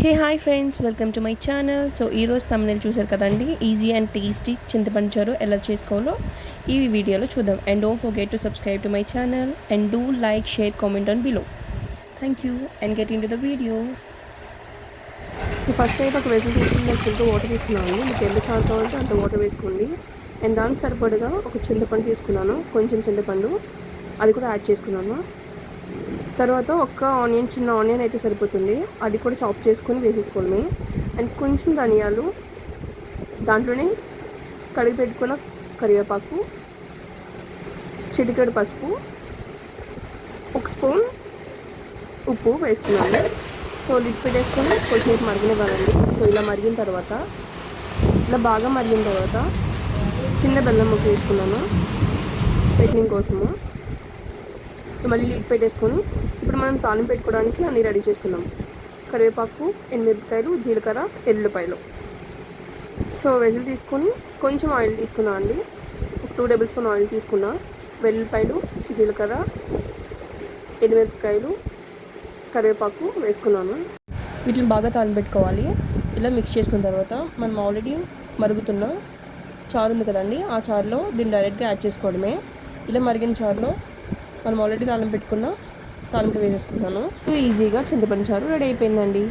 Hey hi friends, welcome to my channel. So ఈరోజు తమ్మునేలు చూసారు కదండి, ఈజీ అండ్ టేస్టీ చింతపండు చారు ఎలా చేసుకోవాలో ఈ వీడియోలో చూద్దాం. And don't forget to subscribe to my channel and do like, share, comment on below. Thank you and get in to the video. So first అయితే ఒక వెజిల్ తీసుకున్నట్టు వాటర్ తీసుకున్నాను. మీకు ఎంత చారు కావాలంటే అంత వాటర్ వేసుకోండి. అండ్ దానికి సరిపడగా ఒక చింతపండు తీసుకున్నాను, కొంచెం చింతపండు, అది కూడా యాడ్ చేసుకున్నాను. తర్వాత ఒక ఆనియన్, చిన్న ఆనియన్ అయితే సరిపోతుంది, అది కూడా చాప్ చేసుకొని వేసేసుకోవాలి. అండ్ కొంచెం ధనియాలు, దాంట్లోనే కడిగి పెట్టుకున్న కరివేపాకు, చిటికెడు పసుపు, ఒక స్పూన్ ఉప్పు వేసుకున్నాను. సో లిడ్ పెట్టేసుకొని కొంచెంసేపు మరిగినివ్వాలండి. సో ఇలా మరిగిన తర్వాత, ఇలా బాగా మరిగిన తర్వాత చిన్న బెల్లం ముక్క వేసుకున్నాను స్వీట్నింగ్ కోసము. సో మళ్ళీ లిడ్ పెట్టేసుకొని ఇప్పుడు మనం తాలింపు పెట్టుకోవడానికి అన్నీ రెడీ చేసుకుందాం. కరివేపాకు, ఎండుమిరపకాయలు, జీలకర్ర, ఎల్లుల్లిపాయలు. సో వెజిల్ తీసుకొని కొంచెం ఆయిల్ తీసుకున్నా అండి, ఒక 2 టేబుల్ స్పూన్ ఆయిల్ తీసుకున్నా. వెల్లుల్లిపాయలు, జీలకర్ర, ఎండుమిరపకాయలు, కరివేపాకు వేసుకున్నాను. వీటిని బాగా తాలింపు పెట్టుకోవాలి. ఇలా మిక్స్ చేసుకున్న తర్వాత మనం ఆల్రెడీ మరుగుతున్న చారు ఉంది కదండి, ఆ చారులో దీన్ని డైరెక్ట్గా యాడ్ చేసుకోవడమే. ఇలా మరిగిన చారులో మనం ఆల్రెడీ తాలింపు పెట్టుకున్న తాలింపు వేసేసుకున్నాను. సో ఈజీగా చింతపండు చారు రెడీ అయిపోయిందండి.